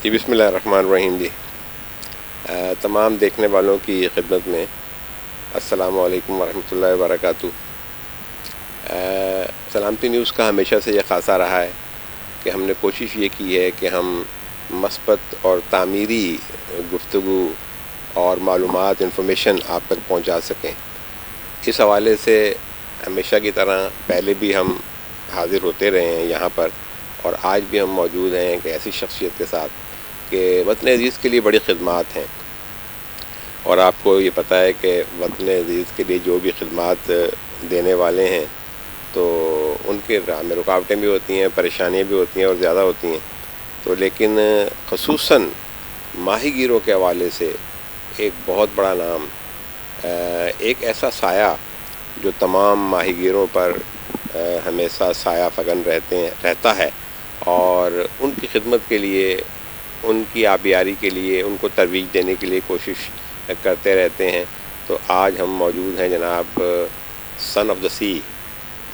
جی بسم اللہ الرحمن الرحیم جی تمام دیکھنے والوں کی خدمت میں السلام علیکم ورحمۃ اللہ وبرکاتہ۔ سلامتی نیوز کا ہمیشہ سے یہ خاصہ رہا ہے کہ ہم نے کوشش یہ کی ہے کہ ہم مثبت اور تعمیری گفتگو اور معلومات انفارمیشن آپ تک پہنچا سکیں۔ اس حوالے سے ہمیشہ کی طرح پہلے بھی ہم حاضر ہوتے رہے ہیں یہاں پر، اور آج بھی ہم موجود ہیں ایک ایسی شخصیت کے ساتھ کہ وطن عزیز کے لیے بڑی خدمات ہیں، اور آپ کو یہ پتہ ہے کہ وطن عزیز کے لیے جو بھی خدمات دینے والے ہیں تو ان کے راہ میں رکاوٹیں بھی ہوتی ہیں، پریشانیاں بھی ہوتی ہیں اور زیادہ ہوتی ہیں، تو لیکن خصوصاً ماہی گیروں کے حوالے سے ایک بہت بڑا نام، ایک ایسا سایہ جو تمام ماہی گیروں پر ہمیشہ سایہ فگن رہتا ہے، اور ان کی خدمت کے لیے، ان کی آبیاری کے لیے، ان کو ترویج دینے کے لیے کوشش کرتے رہتے ہیں۔ تو آج ہم موجود ہیں جناب سن آف دا سی،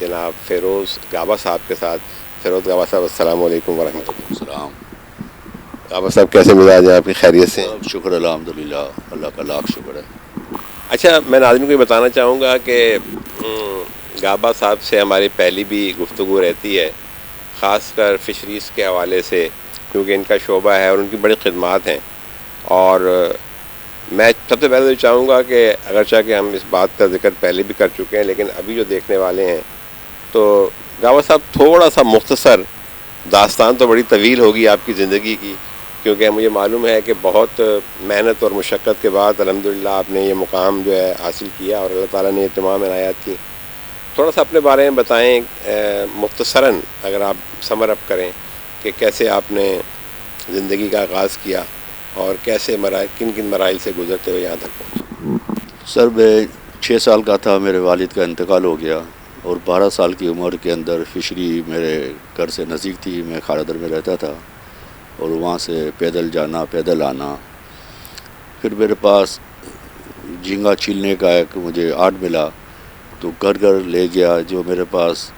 جناب فیروز گابا صاحب کے ساتھ۔ فیروز گابا صاحب السلام علیکم ورحمۃ اللہ۔ السلام۔ گابا صاحب کیسے مزاج ہیں آپ کی؟ خیریت سے؟ شکر الحمدللہ، اللہ کا لاکھ شکر ہے۔ اچھا، میں ناظرین کو یہ بتانا چاہوں گا کہ گابا صاحب سے ہماری پہلی بھی گفتگو رہتی ہے، خاص کر فشریز کے حوالے سے، کیونکہ ان کا شعبہ ہے اور ان کی بڑی خدمات ہیں۔ اور میں سب سے پہلے تو چاہوں گا کہ اگرچہ کہ ہم اس بات کا ذکر پہلے بھی کر چکے ہیں، لیکن ابھی جو دیکھنے والے ہیں تو گابا صاحب تھوڑا سا مختصر، داستان تو بڑی طویل ہوگی آپ کی زندگی کی، کیونکہ مجھے معلوم ہے کہ بہت محنت اور مشقت کے بعد الحمدللہ آپ نے یہ مقام جو ہے حاصل کیا، اور اللہ تعالیٰ نے یہ تمام عنایات کی۔ تھوڑا سا اپنے بارے میں بتائیں مختصراً، اگر آپ سمر اپ کریں کہ کیسے آپ نے زندگی کا آغاز کیا اور کیسے کن کن مراحل سے گزرتے ہوئے یہاں تک پہنچے۔ سر میں 6 سال کا تھا، میرے والد کا انتقال ہو گیا، اور 12 سال کی عمر کے اندر فشری میرے گھر سے نزدیک تھی، میں خارادر میں رہتا تھا، اور وہاں سے پیدل جانا پیدل آنا۔ پھر میرے پاس جھینگا چھیلنے کا ایک مجھے آرٹ ملا، تو گھر گھر لے گیا۔ جو میرے پاس،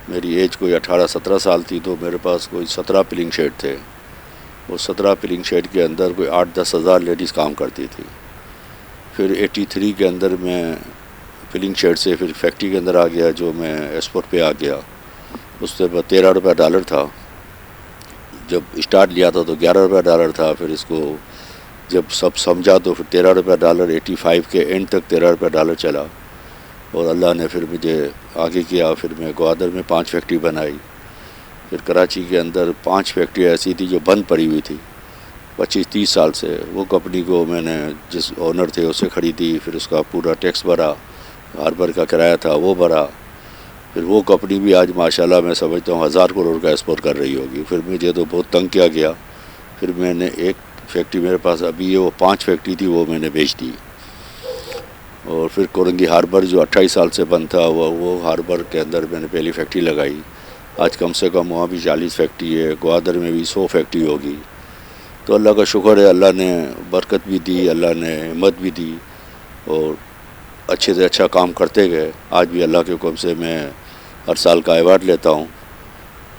میری ایج کوئی 18-17 سال تھی، تو میرے پاس کوئی 17 پلنگ شیڈ تھے، اور 17 پلنگ شیڈ کے اندر کوئی 8-10 ہزار لیڈیز کام کرتی تھی۔ پھر 83 کے اندر میں پلنگ شیڈ سے پھر فیکٹری کے اندر آ گیا، جو میں ایکسپورٹ پہ آ گیا۔ اس سے $13 تھا، جب اسٹارٹ لیا تھا تو $11 تھا۔ پھر اس کو جب سب سمجھا تو پھر $13 85 کے اینڈ تک $13 چلا، اور اللہ نے پھر مجھے آگے کیا۔ پھر میں گوادر میں 5 فیکٹری بنائی، پھر کراچی کے اندر 5 فیکٹری ایسی تھی جو بند پڑی ہوئی تھی 25-30 سال سے، وہ کمپنی کو میں نے جس اونر تھے اسے خریدی، پھر اس کا پورا ٹیکس بھرا، ہاربر کا کرایہ تھا وہ بھرا۔ پھر وہ کمپنی بھی آج ماشاءاللہ میں سمجھتا ہوں 1000 کروڑ کا ایکسپورٹ کر رہی ہوگی۔ پھر مجھے تو بہت تنگ کیا گیا، پھر میں نے ایک فیکٹری میرے پاس ابھی ہے، وہ 5 فیکٹری تھی، وہ میں نے بیچ دی۔ اور پھر کورنگی ہاربر جو 28 سال سے بند تھا، وہ ہاربر کے اندر میں نے پہلی فیکٹری لگائی۔ آج کم سے کم وہاں بھی 40 فیکٹری ہے، گوادر میں بھی 100 فیکٹری ہوگی۔ تو اللہ کا شکر ہے، اللہ نے برکت بھی دی، اللہ نے ہمت بھی دی، اور اچھے سے اچھا کام کرتے گئے۔ آج بھی اللہ کے حکم سے میں ہر سال کا ایوارڈ لیتا ہوں،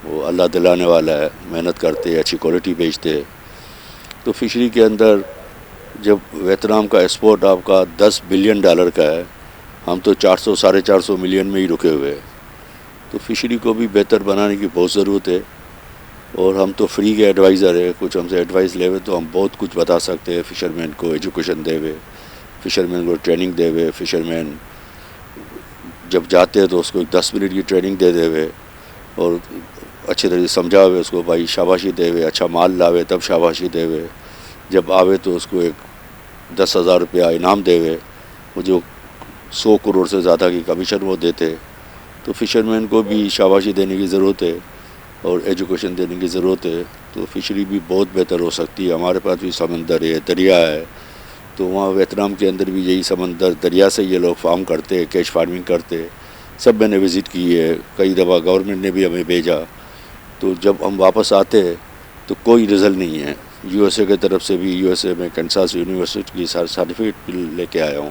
وہ اللہ دلانے والا ہے، محنت کرتے، اچھی کوالٹی بیچتے۔ تو فشری کے اندر جب ویتنام کا ایکسپورٹ آپ کا $10 بلین کا ہے، ہم تو 400-450 ملین میں ہی رکے ہوئے۔ تو فشری کو بھی بہتر بنانے کی بہت ضرورت ہے، اور ہم تو فری کے ایڈوائزر ہے، کچھ ہم سے ایڈوائز لے ہوئے تو ہم بہت کچھ بتا سکتے ہیں۔ فشرمین کو ایجوکیشن دے ہوئے، فشرمین کو ٹریننگ دے ہوئے، فشرمین جب جاتے ہیں تو اس کو 10 منٹ کی ٹریننگ دے ہوئے، اور اچھے طریقے سے سمجھا ہوئے، اس کو بھائی شاباشی دے ہوئے، اچھا مال لاوے تب شاباشی دے ہوئے، جب آوے تو اس کو ایک $10,000 انعام دے ہوئے، وہ جو 100 کروڑ سے زیادہ کی کمیشن وہ دیتے۔ تو فشرمین کو بھی شاباشی دینے کی ضرورت ہے، اور ایجوکیشن دینے کی ضرورت ہے، تو فشری بھی بہت بہتر ہو سکتی ہے۔ ہمارے پاس بھی سمندر ہے، دریا ہے، تو وہاں ویتنام کے اندر بھی یہی سمندر دریا سے یہ لوگ فارم کرتے، کیچ فارمنگ کرتے، سب میں نے وزٹ کی ہے، کئی دفعہ گورنمنٹ نے بھی ہمیں بھیجا۔ تو جب ہم واپس آتے تو کوئی رزلٹ نہیں ہے۔ یو ایس اے کی طرف سے بھی، یو ایس اے میں کینساس یونیورسٹی کی سرٹیفکیٹ لے کے آیا ہوں،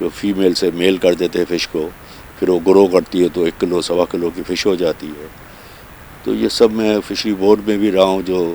جو فیمیل سے میل کر دیتے فش کو، پھر وہ گرو کرتی ہے تو 1 کلو 1.25 کلو کی فش ہو جاتی ہے۔ تو یہ سب میں فشری بورڈ میں بھی رہا ہوں، جو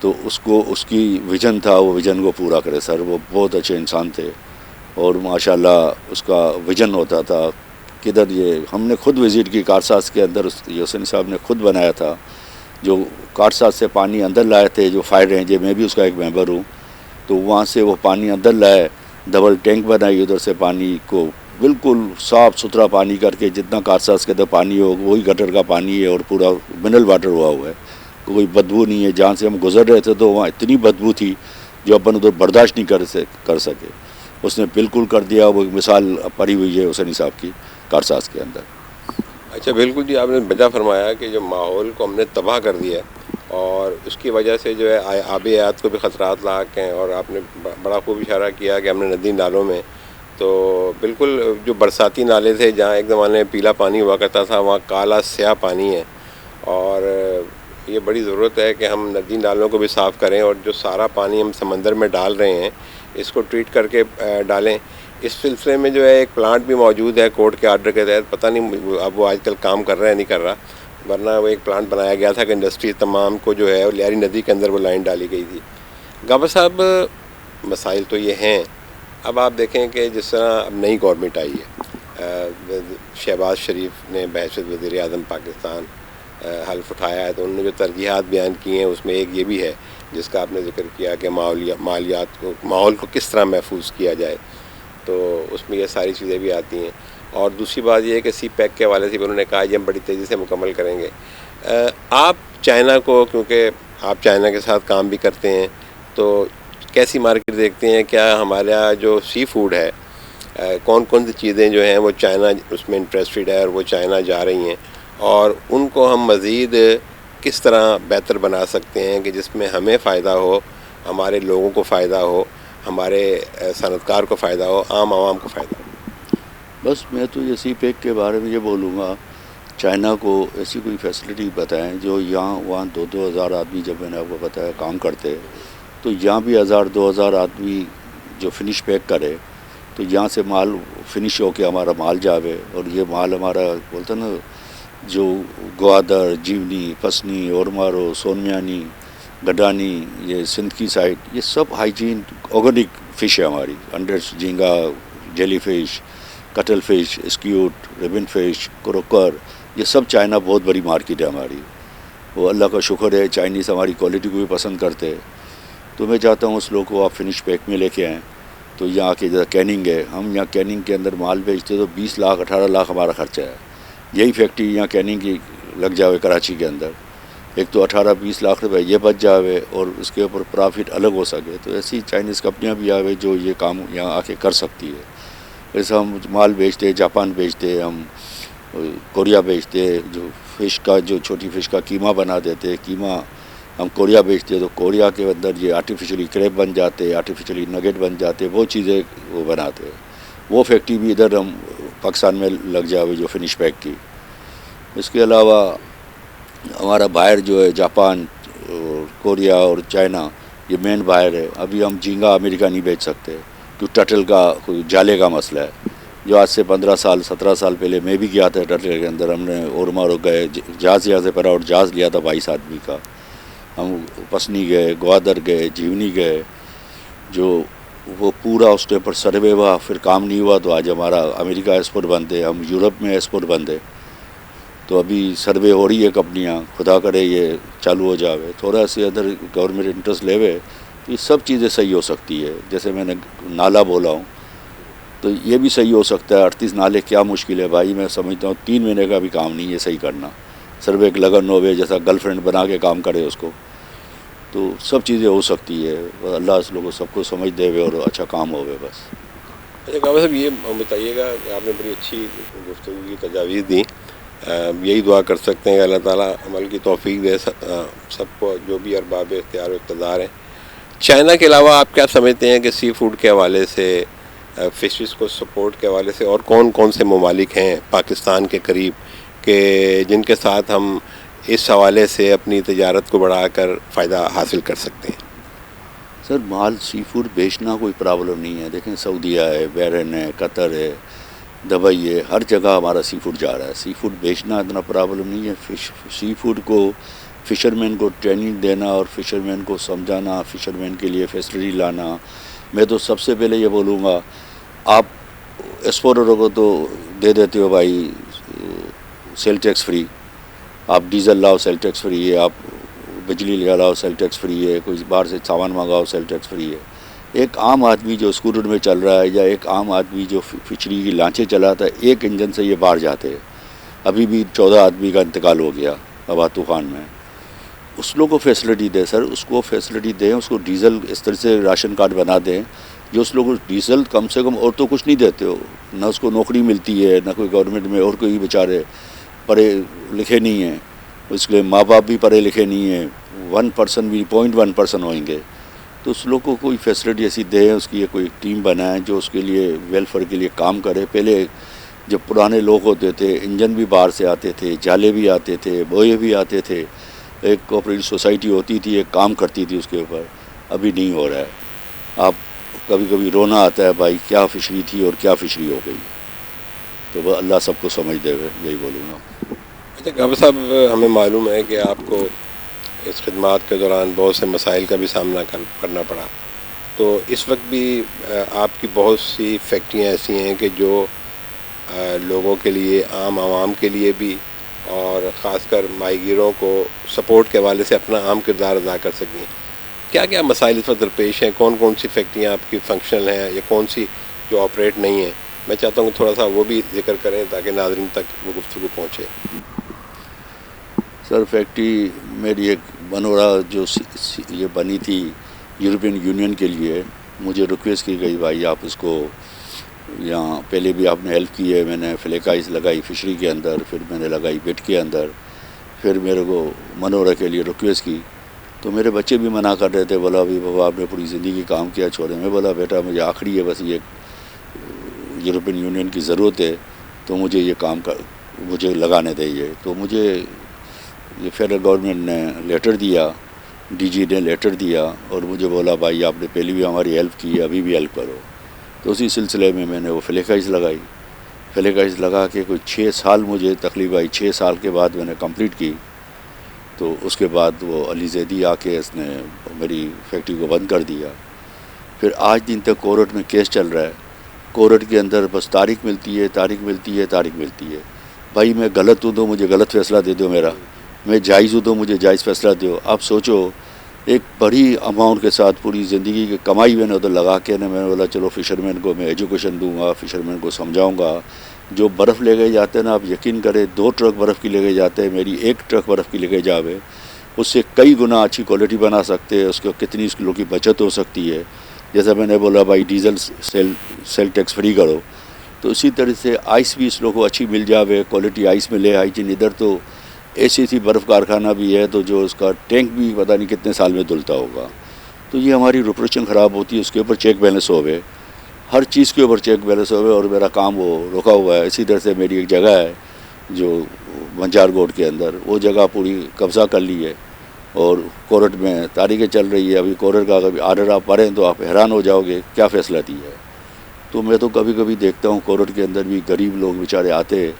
تو اس کو اس کی ویژن تھا، وہ ویژن کو پورا کرے سر. وہ بہت اچھے انسان تھے اور ماشاءاللہ اس کا ویژن ہوتا تھا. کدھر یہ ہم نے خود وزٹ کی کارساز کے اندر، حسین صاحب نے خود بنایا تھا. جو کارساز سے پانی اندر لائے تھے، جو فائر رینج ہے، میں بھی اس کا ایک ممبر ہوں، تو وہاں سے وہ پانی اندر لائے، ڈبل ٹینک بنائی ادھر سے پانی کو بالکل صاف ستھرا پانی کر کے، جتنا کارساز کے اندر پانی ہو وہی گٹر کا پانی ہے اور پورا منرل واٹر ہوا ہے، کوئی بدبو نہیں ہے. جہاں سے ہم گزر رہے تھے تو وہاں اتنی بدبو تھی جو اپن ادھر برداشت نہیں کر سکے. اس نے بالکل کر دیا. وہ ایک مثال پڑی ہوئی ہے حسینی صاحب کی کارساز کے اندر. اچھا بالکل جی، آپ نے بجا فرمایا کہ جو ماحول کو ہم نے تباہ کر دیا ہے اور اس کی وجہ سے جو ہے آبی حیات کو بھی خطرات لاحق ہیں. اور آپ نے بڑا خوب اشارہ کیا کہ ہم نے ندی نالوں میں تو بالکل جو برساتی نالے تھے جہاں ایک زمانے میں پیلا پانی ہوا کرتا تھا، وہاں کالا سیاہ پانی ہے. اور یہ بڑی ضرورت ہے کہ ہم ندی نالوں کو بھی صاف کریں اور جو سارا پانی ہم سمندر میں ڈال رہے ہیں اس کو ٹریٹ کر کے ڈالیں. اس سلسلے میں جو ہے ایک پلانٹ بھی موجود ہے کورٹ کے آرڈر کے تحت، پتہ نہیں اب وہ آج کل کام کر رہا ہے نہیں کر رہا، ورنہ وہ ایک پلانٹ بنایا گیا تھا کہ انڈسٹری تمام کو جو ہے لیاری ندی کے اندر وہ لائن ڈالی گئی تھی. گابر صاحب مسائل تو یہ ہیں. اب آپ دیکھیں کہ جس طرح اب نئی گورنمنٹ آئی ہے، شہباز شریف نے بحیثیت وزیر اعظم پاکستان حلف اٹھایا ہے، تو انہوں نے جو ترجیحات بیان کی ہیں اس میں ایک یہ بھی ہے جس کا آپ نے ذکر کیا کہ ماحول کو کس طرح محفوظ کیا جائے، تو اس میں یہ ساری چیزیں بھی آتی ہیں. اور دوسری بات یہ ہے کہ سی پیک کے حوالے سے بھی انہوں نے کہا کہ ہم بڑی تیزی سے مکمل کریں گے. آپ چائنا کو، کیونکہ آپ چائنا کے ساتھ کام بھی کرتے ہیں، تو کیسی مارکیٹ دیکھتے ہیں؟ کیا ہمارا جو سی فوڈ ہے، کون کون سی چیزیں جو ہیں وہ چائنا اس میں انٹرسٹڈ ہے اور وہ چائنا جا رہی ہیں، اور ان کو ہم مزید کس طرح بہتر بنا سکتے ہیں کہ جس میں ہمیں فائدہ ہو، ہمارے لوگوں کو فائدہ ہو، ہمارے صنعت کار کو فائدہ ہو، عام عوام کو فائدہ ہو؟ بس میں تو یہ سی پیک کے بارے میں یہ بولوں گا، چائنا کو ایسی کوئی فیسلٹی بتائیں جو یہاں وہاں 2,000 آدمی، جب میں نے آپ کو بتایا کام کرتے، تو یہاں بھی 1,000-2,000 آدمی جو فنش پیک کرے، تو یہاں سے مال فنش ہو کے ہمارا مال جاوے. اور یہ مال ہمارا بولتا نا، جو گوادر، جیونی، پسنی، اورمارو، سونمیانی، گڈانی، یہ سندھ کی سائڈ، یہ سب ہائیجین آرگینک فش ہے ہماری. انڈر جھینگا، jelly fish, cuttle fish, squid, ribbon fish, croaker, یہ سب چائنا بہت بڑی مارکیٹ ہے ہماری. وہ اللہ کا شکر ہے، چائنیز ہماری کوالٹی کو بھی پسند کرتے. تو میں چاہتا ہوں اس لوگ کو آپ فنش پیک میں لے کے آئیں. تو یہاں کے جیسا کیننگ ہے، ہم یہاں کیننگ کے اندر مال بیچتے تو 20 لاکھ 18 لاکھ ہمارا خرچہ ہے. یہی فیکٹری یہاں کیننگ کی لگ جاوے کراچی کے اندر، ایک تو 18-20 لاکھ روپے یہ بچ جاوے اور اس کے اوپر پرافٹ الگ ہو سکے. تو ایسی چائنیز کمپنیاں بھی آوے جو یہ کام یہاں آ کے کر سکتی ہے. جیسے ہم مال بیچتے، جاپان بیچتے، ہم کوریا بیچتے، جو فش کا، جو چھوٹی فش کا قیمہ بنا دیتے، قیمہ ہم کوریا بیچتے، تو کوریا کے اندر یہ آرٹیفیشلی کریب بن جاتے، آرٹیفیشلی نگیٹ بن جاتے، وہ چیزیں وہ بناتے. وہ فیکٹری بھی ادھر ہم پاکستان میں لگ جاوے جو فنش پیک کی. اس کے علاوہ ہمارا بائر جو ہے جاپان، کوریا اور چائنا، یہ مین بائر ہے. ابھی ہم جھینگا امریکہ نہیں بیچ سکتے تو ٹٹل کا کوئی جالے کا مسئلہ ہے، جو آج سے 15-17 سال پہلے میں بھی گیا تھا ٹٹل کے اندر. ہم نے اورمارو گئے، جہاز یہاں سے پر آؤٹ جہاز لیا تھا 22 آدمی کا. ہم پسنی گئے، گوادر گئے، جیونی گئے، جو وہ پورا اس کے اوپر سروے ہوا، پھر کام نہیں ہوا تو آج ہمارا امریکہ ایکسپورٹ بندے، ہم یورپ میں ایکسپورٹ بندے. تو ابھی سروے ہو رہی ہے کمپنیاں، خدا کرے یہ چالو ہو جاوے، تھوڑا سے ادھر گورنمنٹ انٹرسٹ لے وے تو یہ سب چیزیں صحیح ہو سکتی ہے. جیسے میں نے نالا بولا ہوں تو یہ بھی صحیح ہو سکتا ہے. 38 نالے کیا مشکل ہے بھائی، میں سمجھتا ہوں 3 مہینے کا بھی کام نہیں ہے صحیح کرنا. سروے ایک لگن ہوئے، جیسا گرل فرینڈ بنا کے کام کرے اس کو، تو سب چیزیں ہو سکتی ہے. اللہ اس لوگوں سب کو سمجھ دے ہوئے اور اچھا کام ہوئے بس. اچھا گابر صاحب، یہ بتائیے گا کہ آپ نے بڑی اچھی گفتگو کی تجاویز دی. یہی دعا کر سکتے ہیں کہ اللہ تعالیٰ عمل کی توفیق دے سب کو، جو بھی ارباب اختیار و اقتدار ہیں. چائنا کے علاوہ آپ کیا سمجھتے ہیں کہ سی فوڈ کے حوالے سے، فشز کو سپورٹ کے حوالے سے اور کون کون سے ممالک ہیں پاکستان کے قریب کہ جن کے ساتھ ہم اس حوالے سے اپنی تجارت کو بڑھا کر فائدہ حاصل کر سکتے ہیں؟ سر مال سی فوڈ بیچنا کوئی پرابلم نہیں ہے. دیکھیں سعودیہ ہے، بحرین ہے، قطر ہے، دبئی ہے، ہر جگہ ہمارا سی فوڈ جا رہا ہے. سی فوڈ بیچنا اتنا پرابلم نہیں ہے. سی فوڈ کو فشرمین کو ٹریننگ دینا اور فشرمین کو سمجھانا، فشرمین کے لیے فیسلٹی لانا. میں تو سب سے پہلے یہ بولوں گا، آپ ایکسپورٹروں کو تو دے دیتے ہو بھائی سیل ٹیکس فری، آپ ڈیزل لاؤ سیل ٹیکس فری ہے، آپ بجلی لے لاؤ سیل ٹیکس فری ہے، کوئی باہر سے سامان منگاؤ سیل ٹیکس فری ہے. ایک عام آدمی جو اسکوٹر میں چل رہا ہے یا ایک عام آدمی جو فشری کی لانچیں چلاتا ہے، ایک انجن سے یہ باہر جاتے ہیں. ابھی بھی 14 آدمی کا انتقال ہو گیا آبا طوفان میں. اس لوگ کو فیسلٹی دیں سر، اس کو فیسلٹی دیں، اس کو ڈیزل اس طرح سے راشن کارڈ بنا دیں جو اس لوگوں کو ڈیزل کم سے کم، اور تو کچھ نہیں دیتے ہو، نہ اس کو نوکری ملتی ہے نہ کوئی گورنمنٹ میں، اور کوئی بیچارے پڑھے لکھے نہیں ہیں، اس کے ماں باپ بھی پڑھے لکھے نہیں ہیں، 1% بھی 0.1% ہوئیں گے. تو اس لوگ کو کوئی فیسلٹی ایسی دیں، اس کی کوئی ٹیم بنائیں جو اس کے لیے ویلفیئر کے لیے کام کرے. پہلے جب پرانے لوگ ہوتے تھے، انجن بھی باہر سے آتے تھے، جالے بھی آتے تھے، بوئے بھی آتے تھے، ایک کوآپریٹو سوسائٹی ہوتی تھی، ایک کام کرتی تھی اس کے اوپر. ابھی نہیں ہو رہا ہے. آپ کبھی کبھی رونا آتا ہے بھائی، کیا فشری تھی اور کیا فشری ہو گئی. تو وہ اللہ سب کو سمجھ دے ہوئے یہی بولوں گا. اچھا گابر صاحب، ہمیں معلوم ہے کہ آپ کو اس خدمات کے دوران بہت سے مسائل کا بھی سامنا کرنا پڑا. تو اس وقت بھی آپ کی بہت سی فیکٹریاں ایسی ہیں کہ جو لوگوں کے لیے، عام عوام کے لیے بھی، اور خاص کر ماہی گیروں کو سپورٹ کے حوالے سے اپنا اہم کردار ادا کر سکیں. کیا کیا مسائل اس وقت درپیش ہیں؟ کون کون سی فیکٹریاں آپ کی فنکشنل ہیں یا کون سی جو آپریٹ نہیں ہیں؟ میں چاہتا ہوں کہ تھوڑا سا وہ بھی ذکر کریں تاکہ ناظرین تک وہ گفتگو پہنچے. سر فیکٹری میری ایک بنورا جو یہ بنی تھی یورپین یونین کے لیے، مجھے ریکویسٹ کی گئی بھائی آپ اس کو، یہاں پہلے بھی آپ نے ہیلپ کی ہے، میں نے فلیکائز لگائی فشری کے اندر، پھر میں نے لگائی بٹ کے اندر، پھر میرے کو منورہ کے لیے ریکویسٹ کی. تو میرے بچے بھی منع کر رہے تھے، بولا ابھی بابا آپ نے پوری زندگی کام کیا چھوڑے. میں بولا بیٹا مجھے آخری ہے بس یہ یورپین یونین کی ضرورت ہے، تو مجھے یہ کام مجھے لگانے دیں. تو مجھے یہ فیڈرل گورنمنٹ نے لیٹر دیا، ڈی جی نے لیٹر دیا اور مجھے بولا بھائی آپ نے پہلے بھی ہماری ہیلپ کی ہے، ابھی بھی ہیلپ کرو. تو اسی سلسلے میں نے وہ فلیکائز لگائی. فلیکائز لگا کے کوئی 6 سال مجھے تکلیف آئی. 6 سال کے بعد میں نے کمپلیٹ کی. تو اس کے بعد وہ علی زیدی آ کے اس نے میری فیکٹری کو بند کر دیا. پھر آج دن تک کورٹ میں کیس چل رہا ہے. کورٹ کے اندر بس تاریخ ملتی ہے، تاریخ ملتی ہے، تاریخ ملتی ہے. بھائی میں غلط ہوں تو مجھے غلط فیصلہ دے دو میرا، میں جائز ہوں تو مجھے جائز فیصلہ دو. آپ سوچو ایک بڑی اماؤنٹ کے ساتھ پوری زندگی کی کمائی میں نے ادھر لگا کے میں نے بولا چلو فشرمین کو میں ایجوکیشن دوں گا، فشرمین کو سمجھاؤں گا. جو برف لے گئے جاتے ہیں نا، آپ یقین کریں 2 ٹرک برف کی لے گئے جاتے ہیں، میری 1 ٹرک برف کی لے گئے جاوے اس سے کئی گنا اچھی کوالٹی بنا سکتے ہیں. اس کو کتنی اس کلو کی بچت ہو سکتی ہے. جیسا میں نے بولا بھائی ڈیزل سیل ٹیکس فری کرو، تو اسی طرح سے آئس بھی اس لوگوں کو اچھی مل جاوے، کوالٹی آئس ملے، ہائیجین. ادھر تو ایسی برف کارخانہ بھی ہے تو جو اس کا ٹینک بھی پتہ نہیں کتنے سال میں دھلتا ہوگا. تو یہ ہماری ریپوٹیشن خراب ہوتی ہے. اس کے اوپر چیک بیلنس ہوئے، ہر چیز کے اوپر چیک بیلنس ہوئے، اور میرا کام وہ رکا ہوا ہے. اسی طرح سے میری ایک جگہ ہے جو منجار گوڈ کے اندر، وہ جگہ پوری قبضہ کر لی ہے اور کورٹ میں تاریخیں چل رہی ہے. ابھی کورٹ کا کبھی آرڈر آپ پڑھیں تو آپ حیران ہو جاؤ گے کیا فیصلہ دیا ہے. تو میں تو کبھی کبھی دیکھتا ہوں کورٹ کے اندر بھی غریب لوگ بیچارے آتے،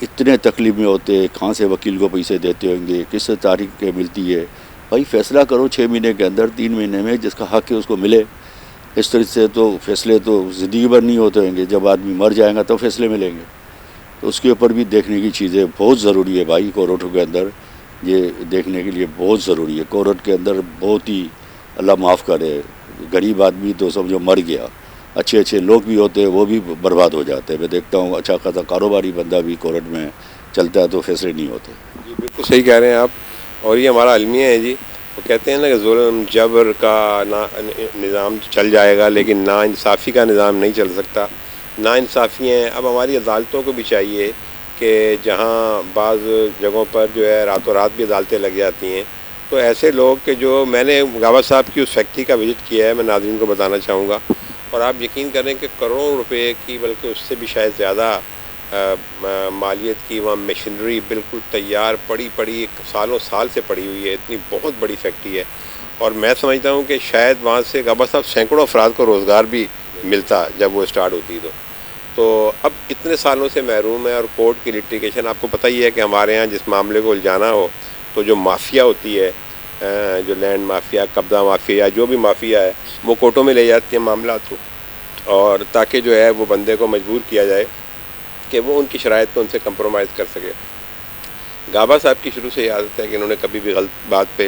اتنے تکلیف میں ہوتے، کہاں سے وکیل کو پیسے دیتے ہوں گے، کس سے تاریخ کے ملتی ہے. بھائی فیصلہ کرو 6 مہینے کے اندر، 3 مہینے میں، جس کا حق ہے اس کو ملے. اس طرح سے تو فیصلے تو زندگی بھر نہیں ہوتے ہوں گے، جب آدمی مر جائے گا تو فیصلے ملیں گے. تو اس کے اوپر بھی دیکھنے کی چیزیں بہت ضروری ہے بھائی. کورٹوں کے اندر یہ دیکھنے کے لیے بہت ضروری ہے. کورٹ کے اندر بہت ہی اللہ معاف کرے، غریب آدمی تو سمجھو مر گیا، اچھے لوگ بھی ہوتے ہیں وہ بھی برباد ہو جاتے ہیں. میں دیکھتا ہوں اچھا خاصا کاروباری بندہ بھی کورٹ میں چلتا ہے تو فیصلے نہیں ہوتے. جی بالکل صحیح کہہ رہے ہیں آپ. اور یہ ہمارا المیہ ہے جی. وہ کہتے ہیں نا کہ ظلم جبر کا نظام چل جائے گا لیکن نا انصافی کا نظام نہیں چل سکتا. نا انصافی ہیں. اب ہماری عدالتوں کو بھی چاہیے کہ جہاں بعض جگہوں پر جو ہے راتوں رات بھی عدالتیں لگ جاتی ہیں، تو ایسے لوگ کہ جو میں نے گاوا صاحب کی اس فیکٹری کا وزٹ کیا ہے، میں ناظرین کو بتانا چاہوں گا، اور آپ یقین کریں کہ کروڑوں روپے کی، بلکہ اس سے بھی شاید زیادہ مالیت کی وہاں مشینری بالکل تیار پڑی سالوں سال سے پڑی ہوئی ہے. اتنی بہت بڑی فیکٹری ہے، اور میں سمجھتا ہوں کہ شاید وہاں سے گابر صاحب سینکڑوں افراد کو روزگار بھی ملتا جب وہ اسٹارٹ ہوتی. تو اب اتنے سالوں سے محروم ہے. اور کورٹ کی لٹیگیشن آپ کو پتہ ہی ہے کہ ہمارے ہاں جس معاملے کو الجھانا ہو تو جو مافیا ہوتی ہے، جو لینڈ مافیا، قبضہ مافیا یا جو بھی مافیا ہے، وہ کورٹوں میں لے جاتی ہے معاملات کو، اور تاکہ جو ہے وہ بندے کو مجبور کیا جائے کہ وہ ان کی شرائط کو ان سے کمپرومائز کر سکے۔ گابا صاحب کی شروع سے یہ عادت ہے کہ انہوں نے کبھی بھی غلط بات پہ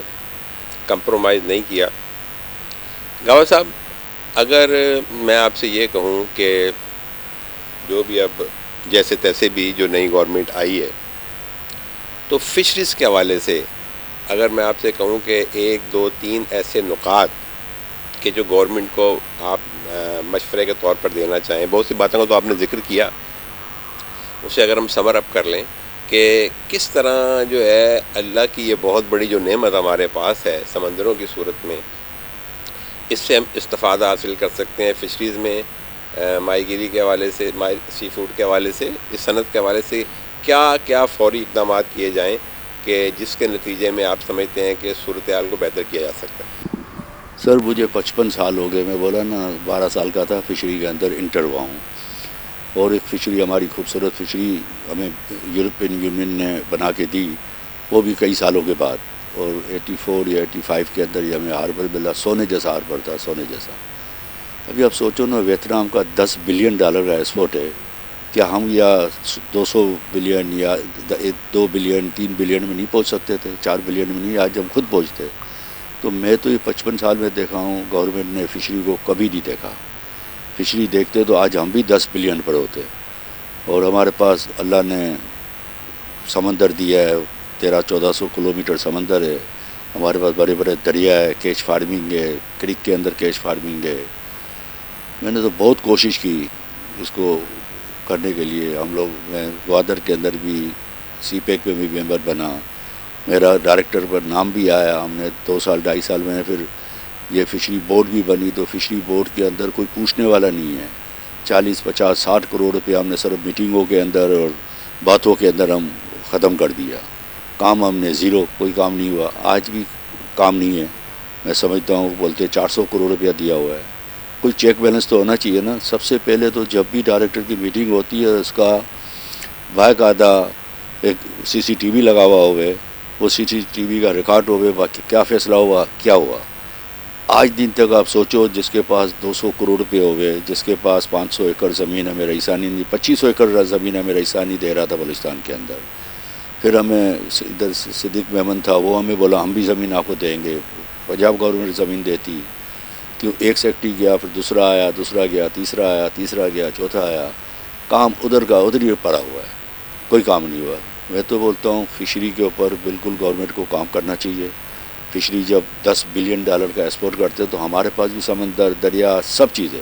کمپرومائز نہیں کیا۔ گابا صاحب، اگر میں آپ سے یہ کہوں کہ جو بھی اب جیسے تیسے بھی جو نئی گورنمنٹ آئی ہے، تو فشریز کے حوالے سے اگر میں آپ سے کہوں کہ 1 2 3 ایسے نکات کہ جو گورنمنٹ کو آپ مشورے کے طور پر دینا چاہیں، بہت سی باتوں کا تو آپ نے ذکر کیا، اسے اگر ہم سمر اپ کر لیں کہ کس طرح جو ہے اللہ کی یہ بہت بڑی جو نعمت ہمارے پاس ہے سمندروں کی صورت میں، اس سے ہم استفادہ حاصل کر سکتے ہیں فشریز میں، ماہی گیری کے حوالے سے، سی فوڈ کے حوالے سے، اس صنعت کے حوالے سے کیا کیا فوری اقدامات کیے جائیں کہ جس کے نتیجے میں آپ سمجھتے ہیں کہ صورتحال کو بہتر کیا جا سکتا ہے؟ سر مجھے 55 سال ہو گئے، میں بولا نا 12 سال کا تھا فشری کے اندر انٹر ہوا ہوں، اور ایک فشری ہماری خوبصورت فشری ہمیں یورپین یونین نے بنا کے دی، وہ بھی کئی سالوں کے بعد، اور 84 یا 85 کے اندر یہ ہمیں ہاربر ملا، سونے جیسا ہاربر تھا، سونے جیسا۔ ابھی آپ سوچو نا، ویتنام کا $10 بلین کا ایکسپورٹ ہے، کیا ہم یا 200 بلین یا 2 بلین 3 بلین میں نہیں پہنچ سکتے تھے؟ 4 بلین میں نہیں، آج ہم خود پہنچتے۔ تو میں تو یہ 55 سال میں دیکھا ہوں، گورنمنٹ نے فشری کو کبھی نہیں دیکھا۔ فشری دیکھتے تو آج ہم بھی 10 بلین پر ہوتے، اور ہمارے پاس اللہ نے سمندر دیا ہے، 1300-1400 کلومیٹر سمندر ہے، ہمارے پاس بڑے بڑے دریا ہے، کیچ فارمنگ ہے، کرک کے اندر کیچ فارمنگ ہے۔ میں نے تو بہت کوشش کی اس کو کرنے کے لیے، ہم لوگ، میں گوادر کے اندر بھی سی پیک میں بھی ممبر بنا، میرا ڈائریکٹر پر نام بھی آیا، ہم نے 2 سال 2.5 سال میں پھر یہ فشری بورڈ بھی بنی، تو فشری بورڈ کے اندر کوئی پوچھنے والا نہیں ہے، 40-50-60 کروڑ روپے ہم نے صرف میٹنگوں کے اندر اور باتوں کے اندر ہم ختم کر دیا، کام ہم نے زیرو، کوئی کام نہیں ہوا، آج بھی کام نہیں ہے۔ میں سمجھتا ہوں بولتے 400 کروڑ روپیہ دیا ہوا ہے، کوئی چیک بیلنس تو ہونا چاہیے نا۔ سب سے پہلے تو جب بھی ڈائریکٹر کی میٹنگ ہوتی ہے، اس کا باقاعدہ ایک CCTV لگا ہوا ہوئے، وہ CCTV کا ریکارڈ ہوئے، باقی کیا فیصلہ ہوا، کیا ہوا۔ آج دن تک آپ سوچو، جس کے پاس 200 کروڑ روپے ہوئے، جس کے پاس 500 ایکڑ زمین ہمیں رئیسانی نہیں، 2500 ایکڑ زمین ہمیں رئیسانی دے رہا تھا بلوچستان کے اندر، پھر ہمیں ادھر صدیق میمن تھا، وہ ہمیں بولا ہم بھی زمین آپ کو دیں گے، پنجاب گورنمنٹ زمین دیتی، کیوں ایک سیکٹری گیا، پھر دوسرا آیا، دوسرا گیا، تیسرا آیا، تیسرا گیا، چوتھا آیا، کام ادھر کا ادھر ہی پڑا ہوا ہے، کوئی کام نہیں ہوا۔ میں تو بولتا ہوں فشری کے اوپر بالکل گورنمنٹ کو کام کرنا چاہیے۔ فشری جب $10 بلین کا ایکسپورٹ کرتے تو ہمارے پاس بھی سمندر، دریا، سب چیزیں،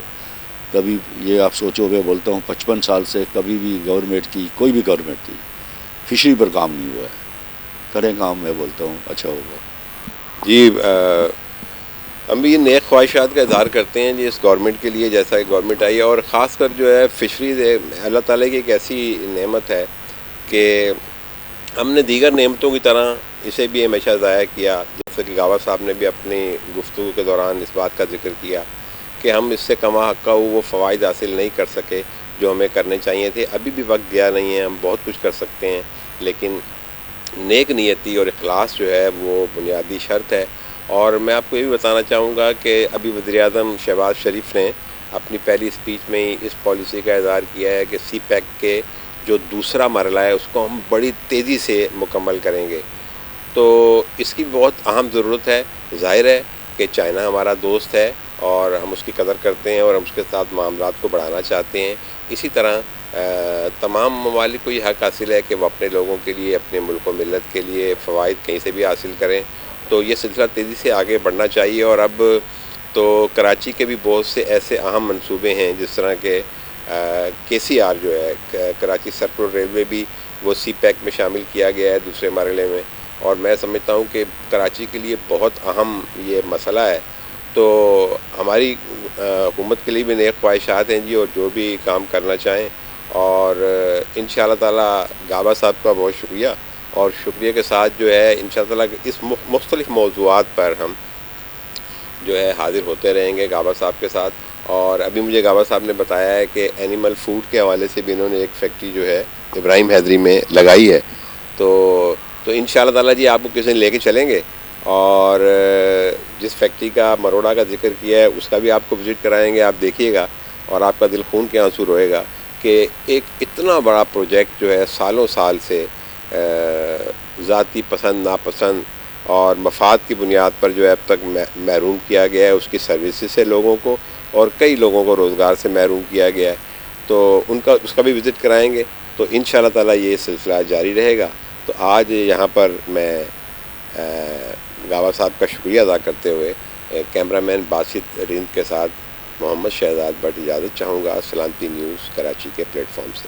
کبھی یہ آپ سوچو، میں بولتا ہوں 55 سال سے کبھی بھی گورنمنٹ کی، کوئی بھی گورنمنٹ کی، فشری پر کام نہیں ہوا ہے، کریں کام، میں بولتا ہوں اچھا ہوگا۔ جی، ہم بھی نیک خواہشات کا اظہار کرتے ہیں جی اس گورنمنٹ کے لیے، جیسا کہ گورنمنٹ آئی ہے، اور خاص کر جو ہے فشریز اللہ تعالیٰ کی ایک ایسی نعمت ہے کہ ہم نے دیگر نعمتوں کی طرح اسے بھی ہمیشہ ضائع کیا، جیسا کہ گاوا صاحب نے بھی اپنی گفتگو کے دوران اس بات کا ذکر کیا کہ ہم اس سے کما حقہ وہ فوائد حاصل نہیں کر سکے جو ہمیں کرنے چاہیے تھے۔ ابھی بھی وقت گیا نہیں ہے، ہم بہت کچھ کر سکتے ہیں، لیکن نیک نیتی اور اخلاص جو ہے وہ بنیادی شرط ہے۔ اور میں آپ کو یہ بھی بتانا چاہوں گا کہ ابھی وزیر اعظم شہباز شریف نے اپنی پہلی اسپیچ میں ہی اس پالیسی کا اظہار کیا ہے کہ سی پیک کے جو دوسرا مرحلہ ہے اس کو ہم بڑی تیزی سے مکمل کریں گے، تو اس کی بہت اہم ضرورت ہے۔ ظاہر ہے کہ چائنا ہمارا دوست ہے اور ہم اس کی قدر کرتے ہیں اور ہم اس کے ساتھ معاملات کو بڑھانا چاہتے ہیں، اسی طرح تمام ممالک کو یہ حق حاصل ہے کہ وہ اپنے لوگوں کے لیے، اپنے ملک و ملت کے لیے فوائد کہیں سے بھی حاصل کریں، تو یہ سلسلہ تیزی سے آگے بڑھنا چاہیے۔ اور اب تو کراچی کے بھی بہت سے ایسے اہم منصوبے ہیں، جس طرح کہ KCR جو ہے، کراچی سرکلر ریلوے بھی وہ سی پیک میں شامل کیا گیا ہے دوسرے مرحلے میں، اور میں سمجھتا ہوں کہ کراچی کے لیے بہت اہم یہ مسئلہ ہے۔ تو ہماری حکومت کے لیے بھی نیک خواہشات ہیں جی، اور جو بھی کام کرنا چاہیں، اور انشاءاللہ تعالی گابا صاحب کا بہت شکریہ، اور شکریہ کے ساتھ جو ہے انشاءاللہ تعالی اس مختلف موضوعات پر ہم جو ہے حاضر ہوتے رہیں گے گابا صاحب کے ساتھ۔ اور ابھی مجھے گابا صاحب نے بتایا ہے کہ اینیمل فوڈ کے حوالے سے بھی انہوں نے ایک فیکٹری جو ہے ابراہیم حیدری میں لگائی ہے، تو تو انشاءاللہ تعالیٰ جی آپ کو کسی دن لے کے چلیں گے، اور جس فیکٹری کا مروڑا کا ذکر کیا ہے اس کا بھی آپ کو وزٹ کرائیں گے. آپ دیکھیے گا اور آپ کا دل خون کے آنسو روئے گا کہ ایک اتنا بڑا پروجیکٹ جو ہے سالوں سال سے ذاتی پسند ناپسند اور مفاد کی بنیاد پر جو ہے اب تک محروم کیا گیا ہے اس کی سروسز سے لوگوں کو، اور کئی لوگوں کو روزگار سے محروم کیا گیا ہے. تو اس کا بھی وزٹ کرائیں گے. تو انشاءاللہ تعالیٰ یہ سلسلہ جاری رہے گا. تو آج یہاں پر میں گاوا صاحب کا شکریہ ادا کرتے ہوئے کیمرہ مین باسط رند کے ساتھ محمد شہزاد بٹ اجازت چاہوں گا سلامتی نیوز کراچی کے پلیٹ فارم سے.